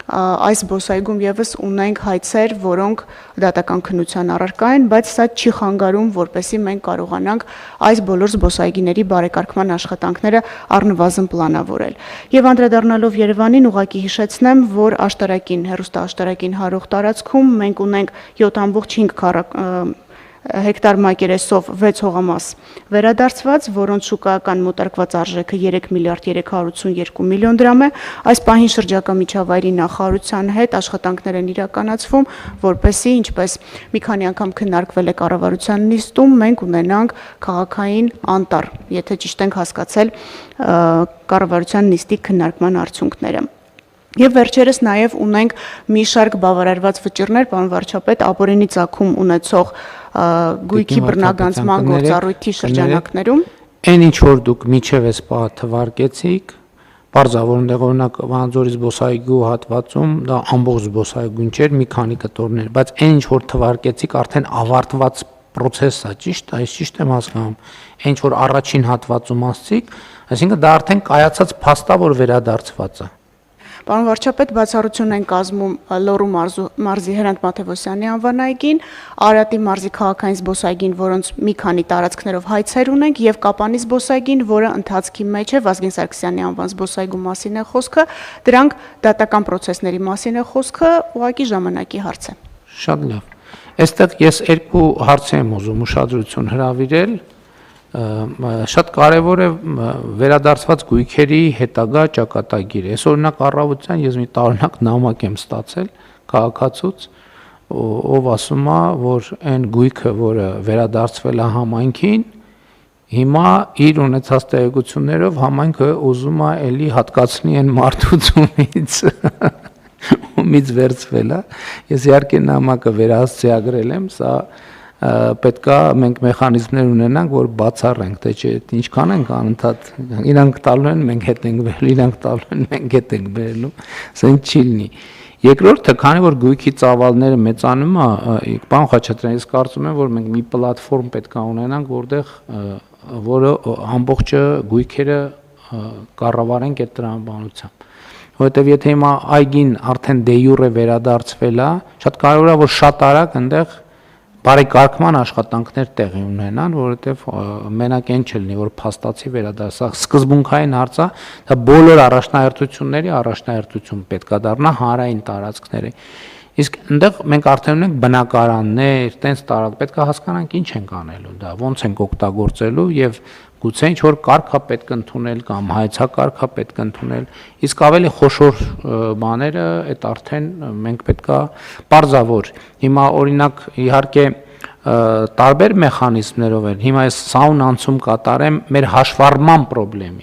այս զբոսայգում եւս ունենք հայցեր, որոնք դատական քննության առարկա են, բայց սա չի խանգարում, որպեսզի մենք կարողանանք այս բոլոր զբոսայգիների բարեկարգման աշխատանքները առնվազն պլանավորել։ Եվ անդրադառնալով Երևանին, ուղղակի հիշեցնեմ, որ աշտարակին, հեռուստաաշտարակին հարող տարածքում մենք ունենք 7.5 հեկտար մակերեսով 6 հողամաս վերադարձված, որոնց շուկայական մոտարկված արժեքը 3 միլիարդ 382 միլիոն դրամ է։ Այս պահին շրջակա միջավայրի նախարարության հետ աշխատանքներ են իրականացվում, որպեսզի, ինչպես մի քանի անգամ քննարկվել է կառավարության նիստում, մենք ունենանք քաղաքային անտառ, եթե ճիշտ ենք հասկացել կառավարության նիստի քննարկման արդյունքները։ Եվ վերջերս նաև ունենք մի շարք բավարարված վճիռներ, պարոն վարչապետ, ապօրինի ծագում ունեցող գույքի բռնագանձման գործառույթի շրջանակներում։ Այն ինչ որ դուք միջև էս պահը թվարկեցիք, բարձավոր օրինակ Վանաձորի զբոսայգու հատվածում դա ամբողջ զբոսայգուն չէր, մի քանի կտորներ, բայց այն ինչ որ թվարկեցիք արդեն ավարտված process է, ճիշտ, այս ճիշտ եմ հասկանում։ Այն ինչ որ առաջին հատվածում ասցիք, այսինքն դա արդեն կայացած փաստ է, որ վերադարձված է։ Պարոն վարչապետ, բացառություն են կազմում Լոռու մարզի Հրանտ Մաթևոսյանի անվան այգին, Արարատի մարզի քաղաքային զբոսայգին, որոնց մի քանի տարածքներով հայցեր ունենք, եւ Կապանի զբոսայգին, որը ընթացքի մեջ է, Վազգեն Սարգսյանի անվան զբոսայգու մասին է խոսքը, դրանք դատական process-ների մասին է խոսքը, ուղղակի ժամանակի հարց է։ Շատ լավ։ Այստեղ ես երկու հարց եմ ուզում ուշադրություն հրավիրել։ Շատ կարևոր է վերադարձված գույքերի հետագա ճակատագիրը։ Այս օրինակ առավոտյան ես մի տարօրինակ նամակ եմ ստացել քաղաքացուց, ով ասում է, որ այն գույքը, որը վերադարձվել է համայնքին, հիմա իր ունեցած տեղեկություններով համայնքը ուզում է էլի հատկացնի այն մարդուցումից։ մինիմումից վերցվել է։ Ես իհարկե նամակը վերահասցեագրել եմ, սա պետքա մենք մեխանիզմներ ունենանք, որ բացառենք, թե չէ ինչքան ենք անընդհատ իրանք տալու են, մենք հետ ենք բերելու, իրանք տալու են, մենք հետ ենք բերելու, սենց չի լինի։ Երկրորդը, քանի որ գույքի ծավալները մեծանում է, պարոն Խաչատրյան, ես կարծում եմ, որ մենք մի պլատֆորմ պետք է ունենանք, որտեղ որը ամբողջը գույքերը կառավարենք այդ տրամաբանությամբ։ Որովհետև եթե հիմա այգին արդեն դե յուրե վերադարձվել է, շատ կարևոր է, որ շատ արագ այնտեղ բարեկարգման աշխատանքներ տեղի ունենան, որովհետև մենակ այն չլինի, որ փաստացի վերադարձա, սկզբունքային հարց է, դա բոլոր առաջնահերթությունների առաջնահերթություն պետք է դառնա հանրային տարածքների։ Իսկ այնտեղ մենք արդեն ունենք բնակարաններ, տենց տարածք, պետք է հասկանանք ինչ ենք անելու դա, ոնց ենք օգտագործելու եւ գուցե ինչ որ կարգա պետք ընդունել կամ հայցակարգա պետք ընդունել, իսկ ավելի խոշոր բաները այդ արդեն մենք պետքա պարզավոր։ Հիմա օրինակ իհարկե տարբեր մեխանիզմներով են։ Հիմա ես սաուն անցում կատարեմ մեր հաշվառման խնդրին։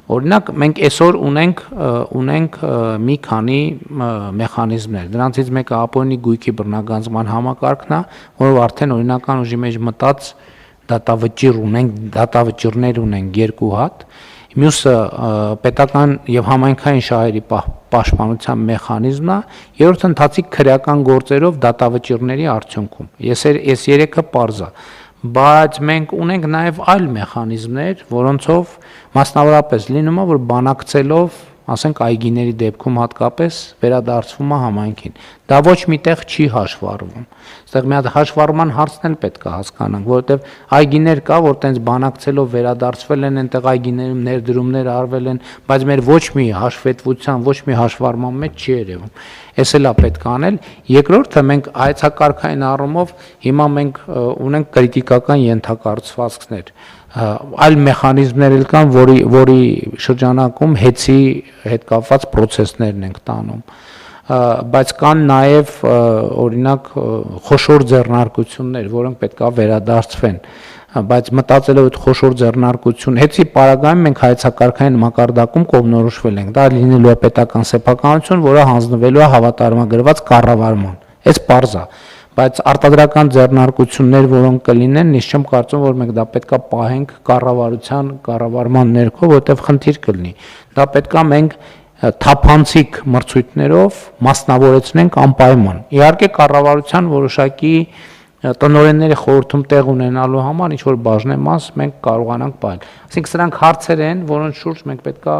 Օրինակ մենք այսօր ունենք մի քանի մեխանիզմներ։ Դրանցից մեկը ապօրինի գույքի բռնագանձման համակարգն է, որով արդեն օրինական ուժի մեջ մտած դատավճիռներ ունենք 2 հատ, մյուսը պետական եւ համայնքային շահերի պաշտպանության մեխանիզմն է, երրորդը ընթացիկ քրեական գործերով դատավճիռների արդյունքում։ Ես 3-ը պարզ է, բայց մենք ունենք նաեւ այլ մեխանիզմներ, որոնցով մասնավորապես լինում է, որ բանակցելով ասենք այգիների դեպքում հատկապես վերադարձվում է համայնքին։ Դա ոչ միտեղ չի հաշվառվում։ Այստեղ մի հատ հաշվառման հարցն էլ պետք է հասկանանք, որովհետև այգիներ կա, որ տենց բանակցելով վերադարձվել են, այնտեղ այգիներում ներդրումներ արվել են, բայց մեր ոչ մի հաշվետվության, ոչ մի հաշվառման մեջ չի երևում։ Էս էլ է պետք է անել։ Երկրորդը մենք հայցակարգային առումով հիմա մենք ունենք կրիտիկական ենթակառուցվածքներ, այլ մեխանիզմներ էլ կան, որի շրջանակում հետի հետ կապված process-ներն ենք տանում, բայց կան նաև օրինակ խոշոր ձեռնարկություններ, որոնք պետք է վերադարձվեն, բայց մտածելով այդ խոշոր ձեռնարկություն, հետի պարագայում մենք հայցակարգային մակարդակում կողմնորոշվել ենք, դա լինելու է պետական սեփականություն, որը հանձնվելու է հավատարմագրված կառավարման, այս պարզ է, բայց արտադրական ձեռնարկություններ, որոնք կլինեն, ես չեմ կարծում, որ մենք դա պետքա պահենք կառավարման ներքո, որտեղ խնդիր կլինի։ Դա պետքա մենք թափանցիկ մրցույթներով մասնավորեցնենք անպայման։ Իհարկե կառավարության որոշակի տնօրենների խորհրդում տեղ ունենալու համար ինչ որ բաժնեմաս մենք կարողանանք պահել։ Այսինքն սրանք հարցեր են, որոնց շուրջ մենք պետքա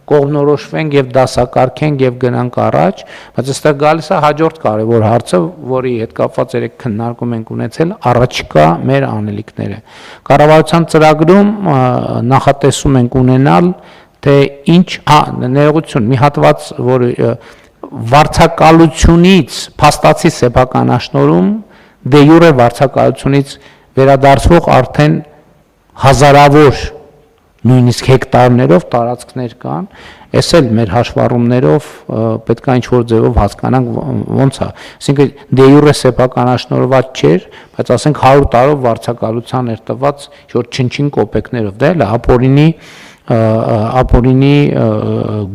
կողմնորոշվենք եւ դասակարգենք եւ գնանք առաջ, բայց այստեղ գալիս է հաջորդ կարևոր հարցը, որի հետ կապված երեք քննարկում ենք ունեցել, առաջիկա մեր անելիքները։ Կառավարության ծրագրում նախատեսում ենք ունենալ, թե ինչ, ներողություն, մի հատված, որ վարձակալությունից փաստացի սեփականաշնորհում դե յուրե վարձակալությունից վերադարձվող արդեն հազարավոր նույնիսկ հեկտարներով տարածքներ կան, այս էլ մեր հաշվառումներով պետք է ինչ-որ ձևով հասկանանք ոնց է, այսինքն դե յուրե սեփականաշնորհված չէր, բայց ասենք 100 տարով վարձակալության էր տված ինչ-որ չնչին կոպեկներով, դա էլ ապօրինի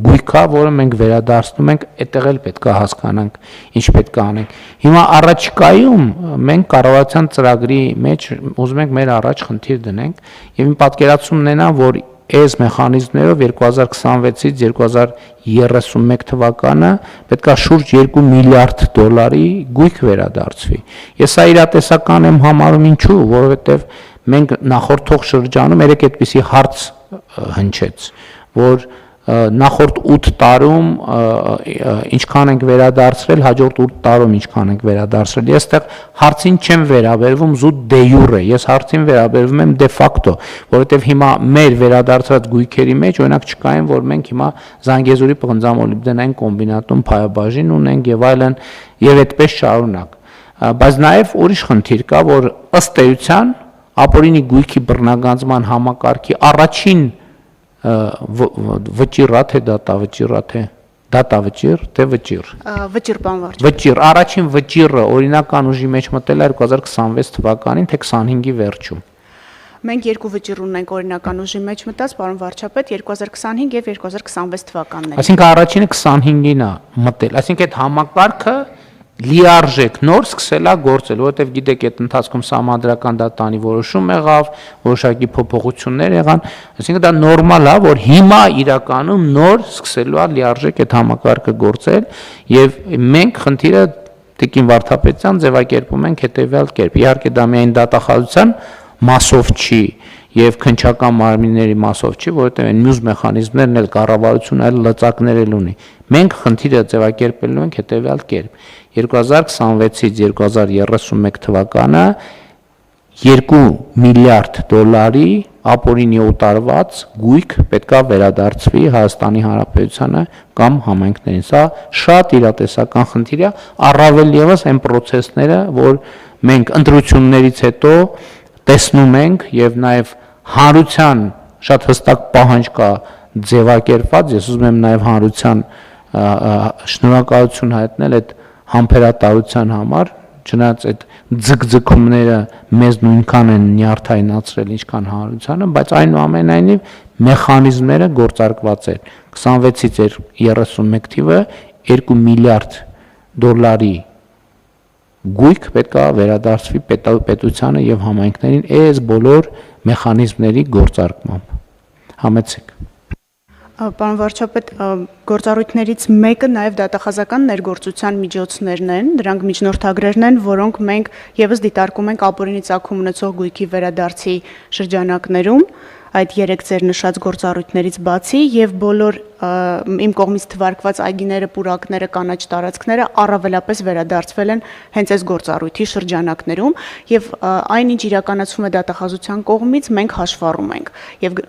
գույքա, որը մենք վերադարձնում ենք, այդտեղ էլ պետք է հասկանանք ինչ պետք է անենք։ Հիմա առաջիկայում մենք կառավարության ծրագրի մեջ ուզում ենք մեր առաջ խնդիր դնենք եւ մի պատկերացում ունենան, որ այս մեխանիզմներով 2026-ից 2031 թվականը պետքա շուրջ $2 միլիարդ գույք վերադարձվի։ Ես սա իրատեսական եմ համարում ինչու, որովհետեւ մենք նախորդող շրջանում երեք այդպիսի հարց հնչեց, որ նախորդ 8 տարում ինչքան ենք վերադարձրել, հաջորդ 8 տարում ինչքան ենք վերադարձրել։ Ես այդտեղ հարցին չեմ վերաբերվում զուտ դե յուրե, ես հարցին վերաբերվում եմ դե ֆակտո, որովհետև հիմա մեր վերադարձած գույքերի մեջ օրինակ չկային, որ մենք հիմա Զանգեզուրի պղնձամոլիբդենային կոմբինատում փայաբաժին ունենք եւ այլն եւ այդպես շարունակ։ Բայց նաեւ ուրիշ խնդիր կա, որ ըստ էության ապօրինի գույքի բռնագանձման համակարգի առաջին վճիռա թե դատավճիռա թե դատավճիռ թե վճիռ։ Վճիռ բան վարչապետ։ Վճիռ, առաջին վճիռը օրինական ուժի մեջ մտել է 2026 թվականին թե 25-ի վերջում։ Մենք երկու վճիռ ունենք օրինական ուժի մեջ մտած, պարոն վարչապետ, 2025 եւ 2026 թվականներ։ Այսինքն առաջինը 25-ին է մտել, այսինքն այդ համակարգը լիարժեք նոր սկսել է գործել, որովհետև գիտեք, այդ ընթացքում սահմանադրական դատանի որոշում եղավ, որոշակի փոփոխություններ եղան, այսինքն դա նորմալ է, որ հիմա իրականում նոր սկսելու է լիարժեք այդ համակարգը գործել, եւ մենք խնդիրը Տիկին Վարդապետյան ձևակերպում ենք հետեւյալ կերպ։ Իհարկե դա միայն դատախազության մասով չի եւ քննչական մարմինների մասով չի, որովհետեւ այն մյուս մեխանիզմներն էլ կառավարությունը այլ լծակներ էլ ունի։ Մենք խնդիրը ձևակերպելու ենք հետեւյալ կերպ։ 2026-ից 2031 թվականը 2 միլիարդ դոլարի ապօրինի օտարված գույք պետքա վերադարձվի Հայաստանի Հանրապետությանը կամ համայնքներին։ Սա շատ իրատեսական խնդիր է, առավել եւս այն process-ները, որ մենք ընտրություններից հետո տեսնում ենք եւ նաեւ հանրության շատ հստակ պահանջ կա ձևակերպված, ես ուզում եմ նաեւ հանրության շնորհակալություն հայտնել այդ համբերատարության համար, չնայած այդ ձգձգումները մեզ նույնքան են նյարդայնացրել, ինչքան հանրությանը, բայց այնուամենայնիվ մեխանիզմները գործարկված են։ 26-ից 31 թիվը 2 միլիարդ դոլարի գույք պետք է վերադարձվի պետությանը եւ համայնքներին այս բոլոր մեխանիզմների գործարկմամբ։ Համեցեք։ Պարոն վարչապետ, գործառույթներից մեկը նաև դատախազական ներգործության միջոցներն են, դրանք միջնորդագրերն են, որոնք մենք եւս դիտարկում ենք ապօրինի ծագում ունեցող գույքի վերադարձի շրջանակներում, այդ 3 ձեր նշած գործառույթներից բացի եւ բոլոր իմ կողմից թվարկված այգիները, պուրակները, կանաչ տարածքները առավելապես վերադարձվել են հենց այս գործառույթի շրջանակներում եւ այնինչ իրականացվում է դատախազության կողմից մենք հաշվառում ենք եւ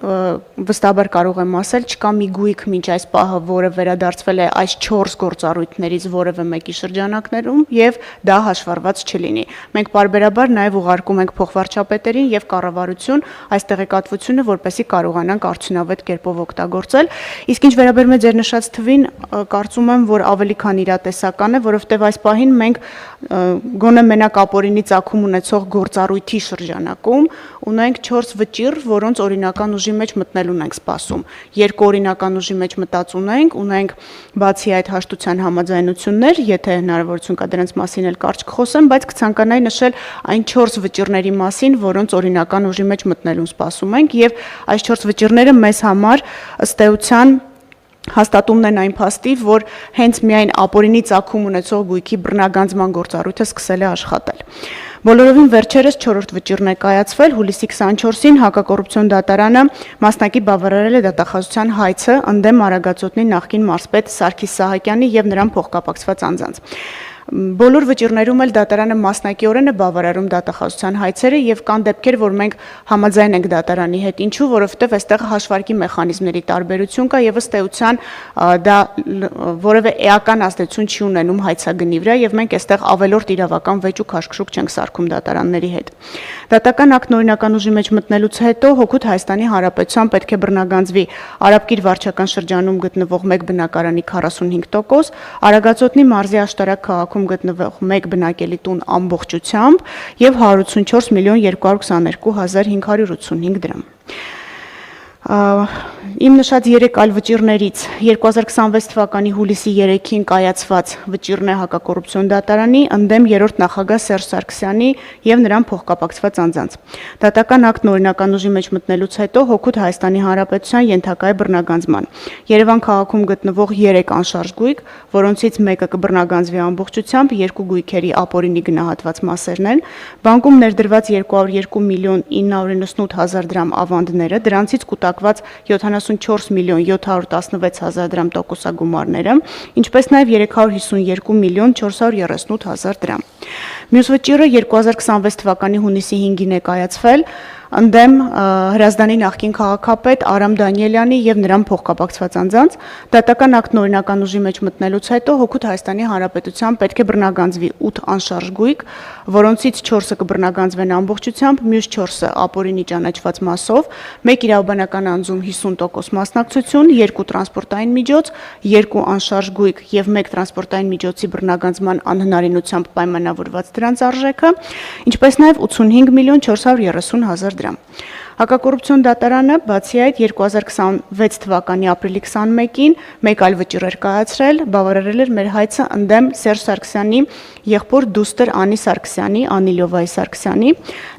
վստահաբար կարող եմ ասել, չկա մի գույք մինչ այս պահը, որը վերադարձվել է այս 4 գործառույթներից որևէ մեկի շրջանակներում եւ դա հաշվառված չլինի։ Մենք պարբերաբար նաեւ ուղարկում ենք փոխվարչապետերին եւ կառավարություն այս տեղեկատվությունը, որպեսզի կարողանանք արդյունավետ կերպով օգտագործել։ Իսկ ինչ վերաբերում է ձեր նշած թվին, կարծում եմ, որ ավելի քան իրատեսական է, որովհետև այս պահին մենք գոնե մենակ ապօրինի ծագում ունեցող գործառույթի շրջանակում ունենք 4 վճիռ, որոնց օրինական ուժի մեջ մտնելուն ենք սպասում։ 2 օրինական ուժի մեջ մտած ունենք բացի այդ հաշտության համաձայնություններ, եթե հնարավորություն կա դրանց մասին էլ կարճ կխոսեմ, բայց կցանկանայի նշել այն 4 վճիռների մասին, որոնց օրինական ուժի մեջ մտնելուն սպասում ենք եւ այս 4 վճիռները մեզ համար ըստ էության հաստատումն են այն փաստի, որ հենց միայն ապօրինի ծագում ունեցող գույքի բռնագանձման գործառույթը սկսել է աշխատել։ Բոլորովին վերջերս 4-րդ վճիռն է կայացվել, հուլիսի 24-ին հակակոռուպցիոն դատարանը մասնակի բավարարել է դատախազության հայցը ընդդեմ Արագածոտնի նախկին մարզպետ Սարգիս Սահակյանի եւ նրան փոխկապակցված անձանց։ Բոլոր վճիռներում էլ դատարանը մասնակիորեն է բավարարում դատախազության հայցերը եւ կան դեպքեր, որ մենք համաձայն ենք դատարանի հետ, ինչու, որովհետեւ այստեղ հաշվարկի մեխանիզմների տարբերություն կա եւ ըստ էության դա որևէ էական ազդեցություն չի ունենում հայցագնի վրա եւ մենք այստեղ ավելորդ իրավական վեճ ու քաշքշուկ չենք սարքում դատարանների հետ։ Դատական ակտն օրինական ուժի մեջ մտնելուց հետո հօգուտ Հայաստանի Հանրապետության պետք է բռնագանձվի Արաբկիր վարչական շրջանում գտնվող 1 բնակարանի 45%, Արագածոտնի մարզի Աշտարակ քաղաքում գտնվող 1 բնակելի տուն ամբողջությամբ եւ 184 միլիոն 222 հազար 585 դրամ։ Իմ նշած 3 այլ վճիռներից 2026 թվականի հուլիսի 3-ին կայացված վճիռն է հակակոռուպցիոն դատարանի ընդդեմ 3-րդ նախագահ Սերժ Սարգսյանի եւ նրան փոխկապակցված անձանց։ Դատական ակտն օրինական ուժի մեջ մտնելուց հետո հօգուտ Հայաստանի Հանրապետության ենթակա է բռնագանձման։ Երևան քաղաքում գտնվող 3 անշարժ գույք, որոնցից մեկը կբռնագանձվի ամբողջությամբ, 2 գույքերի ապօրինի գնահատված մասերն են, բանկում ներդրված 202 միլիոն 998 հազար դրամ ավանդները, դրանցից կուտակված 74 միլիոն 716 հազար դրամ տոկոսագումարները, ինչպես նաև 352 միլիոն 438 հազար դրամ։ Մյուս վճիռը 2026 թվականի հունիսի 5-ին է կայացվել ընդդեմ Հրազդանի նախկին քաղաքապետ Արամ Դանիելյանի եւ նրան փոխկապակցված անձանց դատական ակտն օրինական ուժի մեջ մտնելուց հետո հօգուտ Հայաստանի Հանրապետության պետք է բռնագանձվի 8 անշարժ գույք, որոնցից 4-ը կբռնագանձվեն ամբողջությամբ, մյուս 4-ը ապօրինի ճանաչված մասով, 1 իրավաբանական անձում 50% մասնակցություն, 2 տրանսպորտային միջոց, 2 անշարժ գույք եւ 1 տրանսպորտային միջոցի բռնագանձման անհնարինությամբ պայմանավորված դրանց արժեքը, ինչպես նաեւ 85 միլիոն 430 հազար դրամ։ Հակակոռուպցիոն դատարանը բացի այդ 2026 թվականի ապրիլի 21-ին մեկ այլ վճիռ էր կայացրել, բավարարել էր մեր հայցը ընդդեմ Սերժ Սարգսյանի եղբոր դուստր Անի Սարգսյանի, Անիլովայի Սարգսյանի։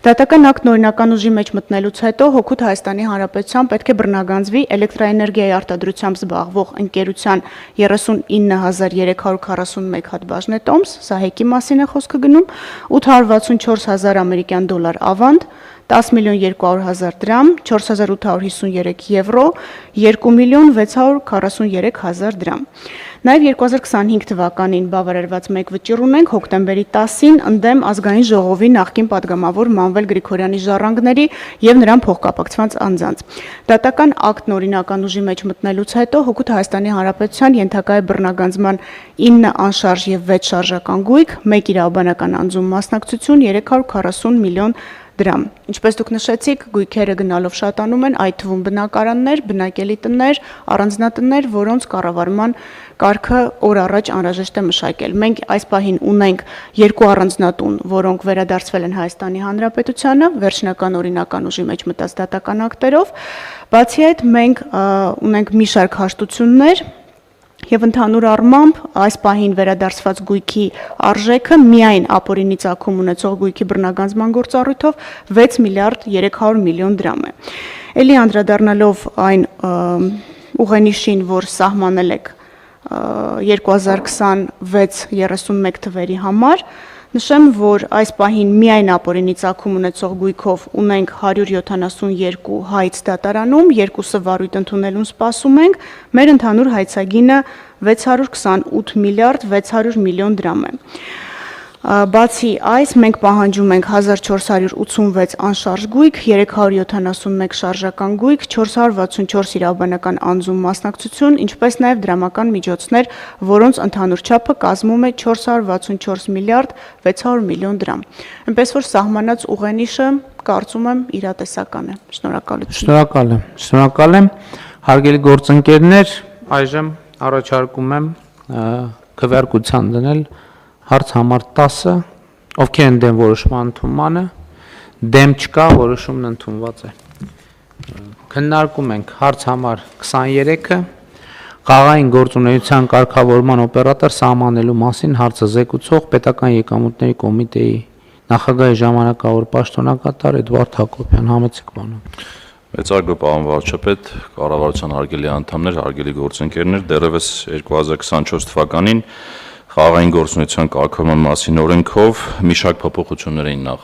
Դատական ակտն օրինական ուժի մեջ մտնելուց հետո հօգուտ Հայաստանի Հանրապետության պետք է բռնագանձվի էլեկտրաէներգիայի արտադրությամբ զբաղվող ընկերության 39341 հատ բաժնետոմս, սա հեկի մասին է խոսքը գնում, 864,000 ամերիկյան դոլար ավանդ, 10,200,000 դրամ, 4,853 եվրո, 2,643,000 դրամ։ Նաև 2025 թվականին բավարարված մեկ վճիռ ունենք հոկտեմբերի 10-ին ընդդեմ Ազգային ժողովի նախկին падգամավոր Մանվել Գրիգորյանի ժառանգների եւ նրան փոխկապակցված անձանց։ Դատական ակտն օրինական ուժի մեջ մտնելուց հետո հօգուտ Հայաստանի Հանրապետության ենթակա է բռնագանձման 9 անշարժ եւ 6 շարժական գույք, 1 իրավաբանական անձում մասնակցություն 340 միլիոն դրամ։ Ինչպես դուք նշեցիք, գույքերը գնալով շատանում են, այդ թվում բնակարաններ, բնակելի տներ, առանձնատներ, որոնց կառավարման կարգը օր առաջ անհրաժեշտ է մշակել։ Մենք այս պահին ունենք 2 առանձնատուն, որոնք վերադարձվել են Հայաստանի Հանրապետությանը, վերջնական օրինական ուժի մեջ մտած դատական ակտերով։ Բացի այդ, մենք ունենք մի շարք հաշտություններ, եւ ընդհանուր առմամբ այս պահին վերադարձված գույքի արժեքը միայն ապօրինի ծագում ունեցող գույքի բռնագանձման գործառույթով 6 միլիարդ 300 միլիոն դրամ է։ Էլի անդրադառնալով այն ուղենիշին, որ սահմանել եք 2026-31 թվերի համար, նշեմ, որ այս պահին միայն ապօրինի ծագում ունեցող գույքով ունենք 172 հայց դատարանում, 2-ը վարույթ ընդունելուն սպասում ենք, մեր ընդհանուր հայցագինը 628 միլիարդ 600 միլիոն դրամ է։ Բացի այս, մենք պահանջում ենք 1486 անշարժ գույք, 371 շարժական գույք, 464 իրավաբանական անձում մասնակցություն, ինչպես նաև դրամական միջոցներ, որոնց ընդհանուր չափը կազմում է 464 միլիարդ 600 միլիոն դրամ։ Այնպես որ սահմանած ուղենիշը, կարծում եմ, իրատեսական է։ Շնորհակալություն։ Շնորհակալ եմ։ Հարգելի գործընկերներ, այժմ առաջարկում եմ քվեարկության դնել հարց համար 10-ը, ովքեր են դեմ որոշման ընդունմանը, դեմ չկա, որոշումն ընդունված է։ Քննարկում ենք հարց համար 23-ը, խաղային գործունեության կարգավորման օպերատոր սահմանելու մասին հարցը զեկուցող պետական եկամուտների կոմիտեի նախագահի ժամանակավոր պաշտոնակատար Էդվարդ Հակոբյան, համեցեք բանով։ Մեծարգո պարոն վարչապետ, կառավարության հարգելի անդամներ, հարգելի գործընկերներ, դեռևս 2024 թվականին խաղային գործունեության կարգավորման մասին օրենքով մի շարք փոփոխություններ էին